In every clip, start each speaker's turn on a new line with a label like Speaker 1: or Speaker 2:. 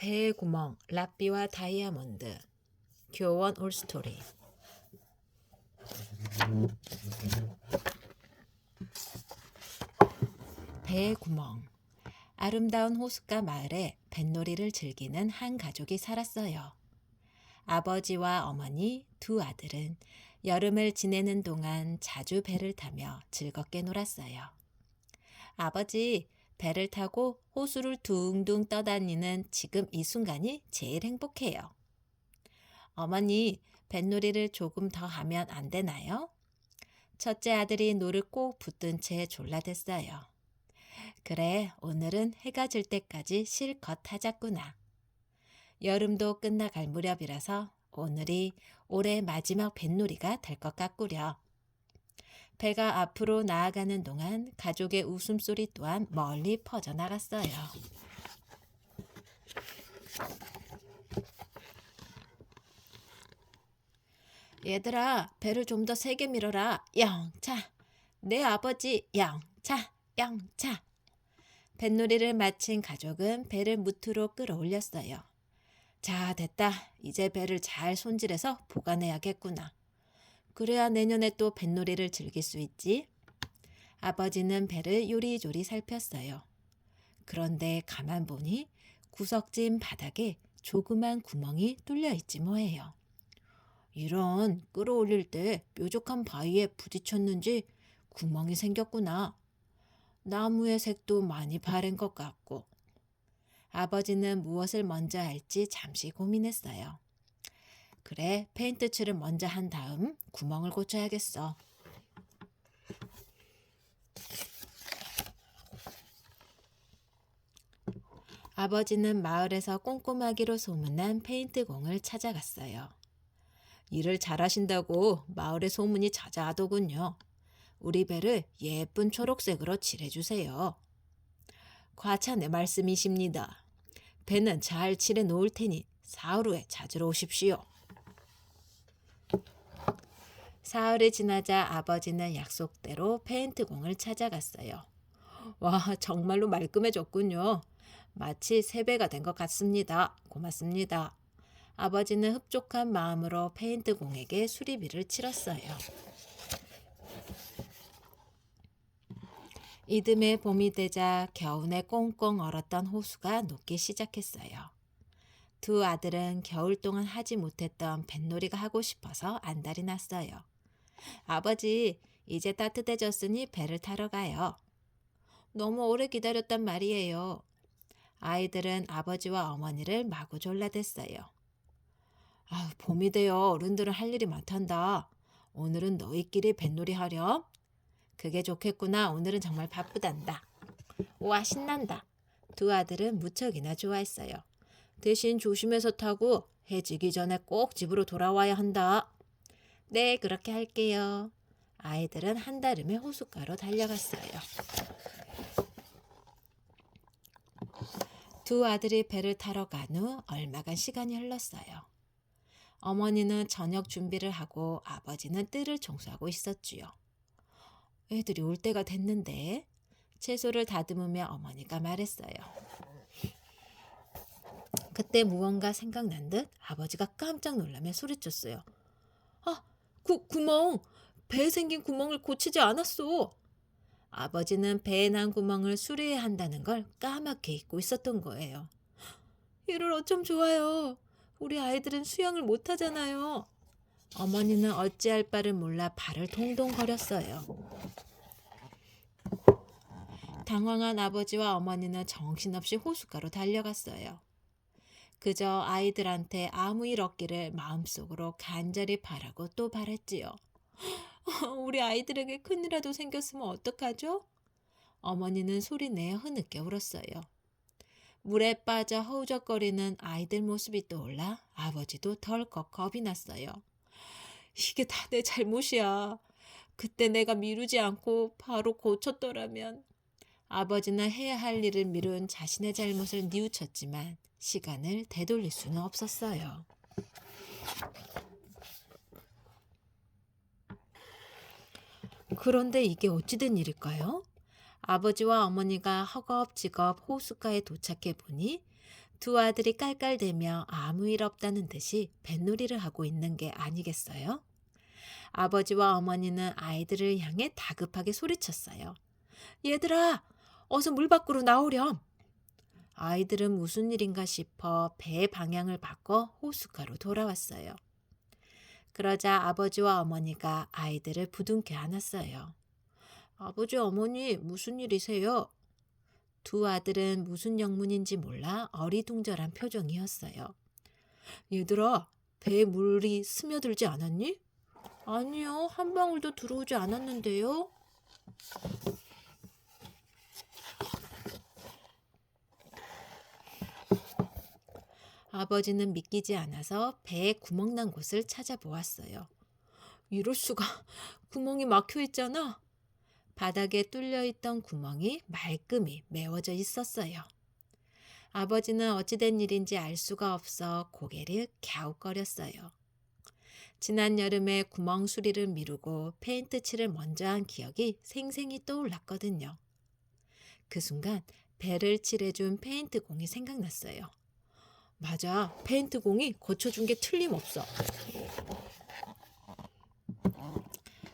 Speaker 1: 배의 구멍, 라삐와 다이아몬드. 교원 올스토리. 배의 구멍. 아름다운 호숫가 마을에 뱃놀이를 즐기는 한 가족이 살았어요. 아버지와 어머니, 두 아들은 여름을 지내는 동안 자주 배를 타며 즐겁게 놀았어요. 아버지, 배를 타고 호수를 둥둥 떠다니는 지금 이 순간이 제일 행복해요. 어머니, 뱃놀이를 조금 더 하면 안 되나요? 첫째 아들이 노를 꼭 붙든 채 졸라댔어요. 그래, 오늘은 해가 질 때까지 실컷 하자꾸나. 여름도 끝나갈 무렵이라서 오늘이 올해 마지막 뱃놀이가 될 것 같구려. 배가 앞으로 나아가는 동안 가족의 웃음소리 또한 멀리 퍼져나갔어요. 얘들아, 배를 좀 더 세게 밀어라. 영차. 내 아버지 영차, 영차. 뱃놀이를 마친 가족은 배를 무트로 끌어올렸어요. 자, 됐다. 이제 배를 잘 손질해서 보관해야겠구나. 그래야 내년에 또 뱃놀이를 즐길 수 있지. 아버지는 배를 요리조리 살폈어요. 그런데 가만 보니 구석진 바닥에 조그만 구멍이 뚫려 있지 뭐예요. 이런, 끌어올릴 때 뾰족한 바위에 부딪혔는지 구멍이 생겼구나. 나무의 색도 많이 바랜 것 같고. 아버지는 무엇을 먼저 할지 잠시 고민했어요. 그래, 페인트 칠을 먼저 한 다음 구멍을 고쳐야겠어. 아버지는 마을에서 꼼꼼하기로 소문난 페인트공을 찾아갔어요. 일을 잘하신다고 마을에 소문이 자자하더군요. 우리 배를 예쁜 초록색으로 칠해주세요. 과찬의 말씀이십니다. 배는 잘 칠해 놓을 테니 사흘 후에 찾으러 오십시오. 사흘이 지나자 아버지는 약속대로 페인트공을 찾아갔어요. 와, 정말로 말끔해졌군요. 마치 새 배가 된 것 같습니다. 고맙습니다. 아버지는 흡족한 마음으로 페인트공에게 수리비를 치렀어요. 이듬해 봄이 되자 겨우내 꽁꽁 얼었던 호수가 녹기 시작했어요. 두 아들은 겨울 동안 하지 못했던 뱃놀이가 하고 싶어서 안달이 났어요. 아버지, 이제 따뜻해졌으니 배를 타러 가요. 너무 오래 기다렸단 말이에요. 아이들은 아버지와 어머니를 마구 졸라댔어요. 봄이 되어 어른들은 할 일이 많단다. 오늘은 너희끼리 뱃놀이 하렴? 그게 좋겠구나. 오늘은 정말 바쁘단다. 우와, 신난다. 두 아들은 무척이나 좋아했어요. 대신 조심해서 타고 해 지기 전에 꼭 집으로 돌아와야 한다. 네, 그렇게 할게요. 아이들은 한달음에 호숫가로 달려갔어요. 두 아들이 배를 타러 간 후 얼마간 시간이 흘렀어요. 어머니는 저녁 준비를 하고 아버지는 뜰을 청소하고 있었지요. 애들이 올 때가 됐는데 채소를 다듬으며 어머니가 말했어요. 그때 무언가 생각난 듯 아버지가 깜짝 놀라며 소리쳤어요. 구멍! 배에 생긴 구멍을 고치지 않았어. 아버지는 배에 난 구멍을 수리해야 한다는 걸 까맣게 잊고 있었던 거예요. 이를 어쩜 좋아요. 우리 아이들은 수영을 못하잖아요. 어머니는 어찌할 바를 몰라 발을 동동 거렸어요. 당황한 아버지와 어머니는 정신없이 호숫가로 달려갔어요. 그저 아이들한테 아무 일 없기를 마음속으로 간절히 바라고 또 바랬지요. 우리 아이들에게 큰일이라도 생겼으면 어떡하죠? 어머니는 소리내어 흐느껴 울었어요. 물에 빠져 허우적거리는 아이들 모습이 떠올라 아버지도 덜컥 겁이 났어요. 이게 다 내 잘못이야. 그때 내가 미루지 않고 바로 고쳤더라면. 아버지는 해야 할 일을 미룬 자신의 잘못을 뉘우쳤지만 시간을 되돌릴 수는 없었어요. 그런데 이게 어찌된 일일까요? 아버지와 어머니가 허겁지겁 호숫가에 도착해 보니 두 아들이 깔깔대며 아무 일 없다는 듯이 뱃놀이를 하고 있는 게 아니겠어요? 아버지와 어머니는 아이들을 향해 다급하게 소리쳤어요. 얘들아, 어서 물 밖으로 나오렴. 아이들은 무슨 일인가 싶어 배의 방향을 바꿔 호숫가로 돌아왔어요. 그러자 아버지와 어머니가 아이들을 부둥켜 안았어요. 아버지, 어머니, 무슨 일이세요? 두 아들은 무슨 영문인지 몰라 어리둥절한 표정이었어요. 얘들아, 배에 물이 스며들지 않았니? 아니요, 한 방울도 들어오지 않았는데요. 아버지는 믿기지 않아서 배에 구멍 난 곳을 찾아보았어요. 이럴 수가, 구멍이 막혀 있잖아. 바닥에 뚫려 있던 구멍이 말끔히 메워져 있었어요. 아버지는 어찌된 일인지 알 수가 없어 고개를 갸웃거렸어요. 지난 여름에 구멍 수리를 미루고 페인트 칠을 먼저 한 기억이 생생히 떠올랐거든요. 그 순간 배를 칠해준 페인트 공이 생각났어요. 맞아, 페인트 공이 고쳐준 게 틀림없어.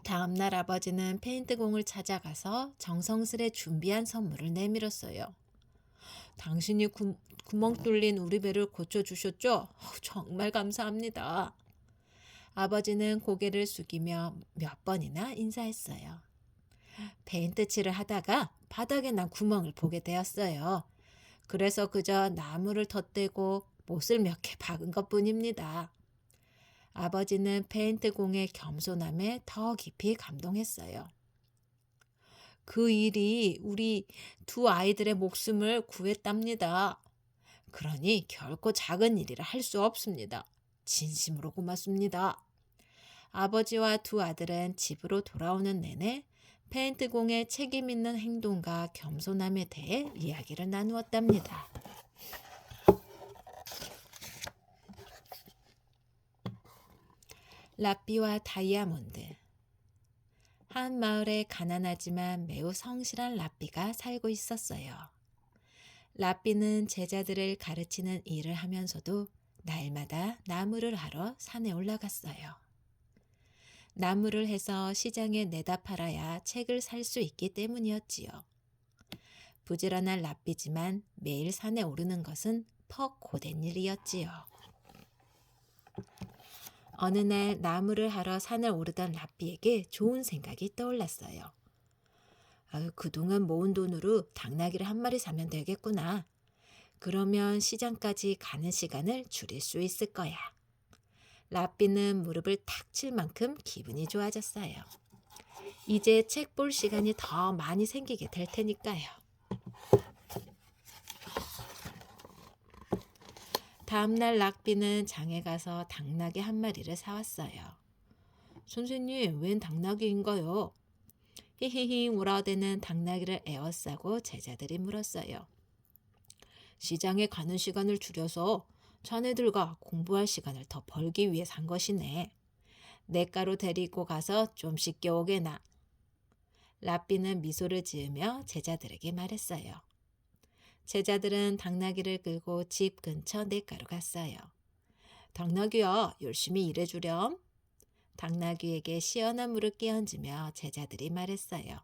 Speaker 1: 다음날 아버지는 페인트 공을 찾아가서 정성스레 준비한 선물을 내밀었어요. 당신이 구멍 뚫린 우리 배를 고쳐주셨죠? 정말 감사합니다. 아버지는 고개를 숙이며 몇 번이나 인사했어요. 페인트 칠을 하다가 바닥에 난 구멍을 보게 되었어요. 그래서 그저 나무를 덧대고 못을 몇 개 박은 것뿐입니다. 아버지는 페인트 공의 겸손함에 더 깊이 감동했어요. 그 일이 우리 두 아이들의 목숨을 구했답니다. 그러니 결코 작은 일이라 할 수 없습니다. 진심으로 고맙습니다. 아버지와 두 아들은 집으로 돌아오는 내내 페인트 공의 책임 있는 행동과 겸손함에 대해 이야기를 나누었답니다. 라삐와 다이아몬드. 한 마을에 가난하지만 매우 성실한 라삐가 살고 있었어요. 라삐는 제자들을 가르치는 일을 하면서도 날마다 나무를 하러 산에 올라갔어요. 나무를 해서 시장에 내다 팔아야 책을 살 수 있기 때문이었지요. 부지런한 라삐지만 매일 산에 오르는 것은 퍽 고된 일이었지요. 어느 날 나무를 하러 산을 오르던 라삐에게 좋은 생각이 떠올랐어요. 그동안 모은 돈으로 당나귀를 한 마리 사면 되겠구나. 그러면 시장까지 가는 시간을 줄일 수 있을 거야. 라삐는 무릎을 탁 칠 만큼 기분이 좋아졌어요. 이제 책 볼 시간이 더 많이 생기게 될 테니까요. 다음날 라삐는 장에 가서 당나귀 한 마리를 사왔어요. 선생님, 웬 당나귀인가요? 히히히 울어대는 당나귀를 에워싸고 제자들이 물었어요. 시장에 가는 시간을 줄여서 자네들과 공부할 시간을 더 벌기 위해 산 것이네. 냇가로 데리고 가서 좀 씻겨오게나. 라삐는 미소를 지으며 제자들에게 말했어요. 제자들은 당나귀를 끌고 집 근처 냇가로 갔어요. 당나귀야, 열심히 일해주렴. 당나귀에게 시원한 물을 끼얹으며 제자들이 말했어요.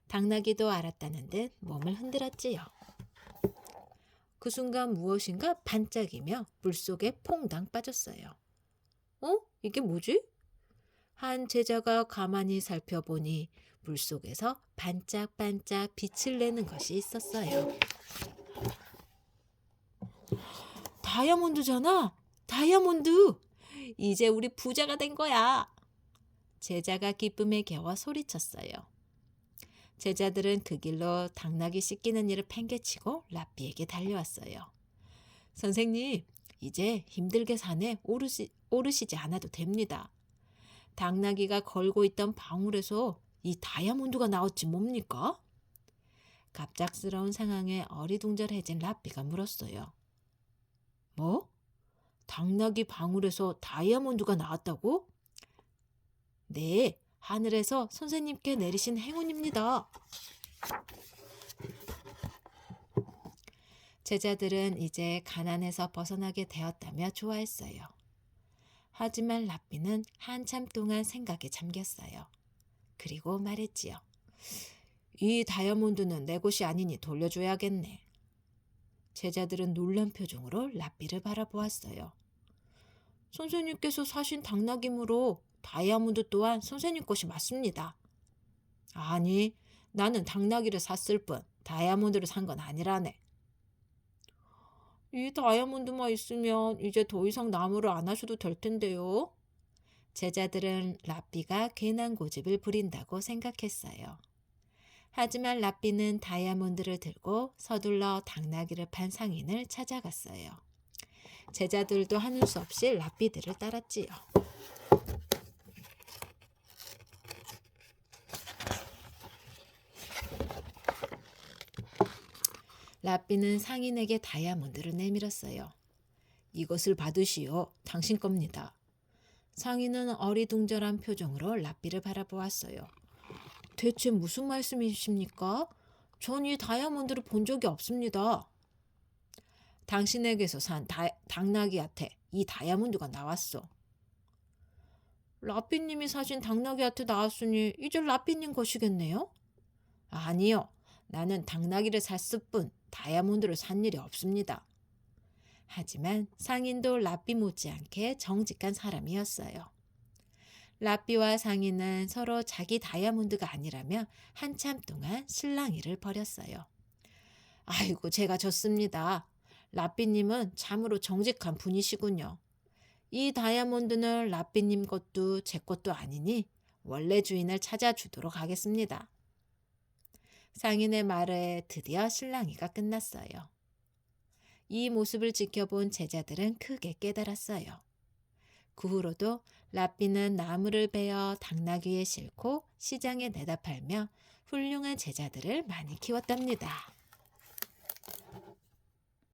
Speaker 1: 당나귀도 알았다는 듯 몸을 흔들었지요. 그 순간 무엇인가 반짝이며 물속에 퐁당 빠졌어요. 이게 뭐지? 한 제자가 가만히 살펴보니 물속에서 반짝반짝 빛을 내는 것이 있었어요. 다이아몬드잖아. 다이아몬드. 이제 우리 부자가 된 거야. 제자가 기쁨에 겨워 소리쳤어요. 제자들은 그 길로 당나귀 씻기는 일을 팽개치고 라삐에게 달려왔어요. 선생님, 이제 힘들게 산에 오르시지 않아도 됩니다. 당나귀가 걸고 있던 방울에서 이 다이아몬드가 나왔지 뭡니까? 갑작스러운 상황에 어리둥절해진 라삐가 물었어요. 뭐? 당나귀 방울에서 다이아몬드가 나왔다고? 네, 하늘에서 선생님께 내리신 행운입니다. 제자들은 이제 가난에서 벗어나게 되었다며 좋아했어요. 하지만 랍비는 한참 동안 생각에 잠겼어요. 그리고 말했지요. 이 다이아몬드는 내 것이 아니니 돌려줘야겠네. 제자들은 놀란 표정으로 랍비를 바라보았어요. 선생님께서 사신 당나귀므로 다이아몬드 또한 선생님 것이 맞습니다. 아니, 나는 당나귀를 샀을 뿐 다이아몬드를 산 건 아니라네. 이 다이아몬드만 있으면 이제 더 이상 나무를 안 하셔도 될 텐데요. 제자들은 랍비가 괜한 고집을 부린다고 생각했어요. 하지만 랍비는 다이아몬드를 들고 서둘러 당나귀를 판 상인을 찾아갔어요. 제자들도 하는 수 없이 랍비들을 따랐지요. 랍비는 상인에게 다이아몬드를 내밀었어요. 이것을 받으시오. 당신 겁니다. 상인은 어리둥절한 표정으로 랍비를 바라보았어요. 대체 무슨 말씀이십니까? 전 이 다이아몬드를 본 적이 없습니다. 당신에게서 산 당나귀한테 이 다이아몬드가 나왔어. 랍비님이 사신 당나귀한테 나왔으니 이제 랍비님 것이겠네요? 아니요. 나는 당나귀를 샀을 뿐 다이아몬드를 산 일이 없습니다. 하지만 상인도 랍비 못지않게 정직한 사람이었어요. 랍비와 상인은 서로 자기 다이아몬드가 아니라며 한참 동안 실랑이를 벌였어요. 아이고, 제가 졌습니다. 랍비님은 참으로 정직한 분이시군요. 이 다이아몬드는 랍비님 것도 제 것도 아니니 원래 주인을 찾아주도록 하겠습니다. 상인의 말에 드디어 실랑이가 끝났어요. 이 모습을 지켜본 제자들은 크게 깨달았어요. 그 후로도 랍비는 나무를 베어 당나귀에 싣고 시장에 내다 팔며 훌륭한 제자들을 많이 키웠답니다.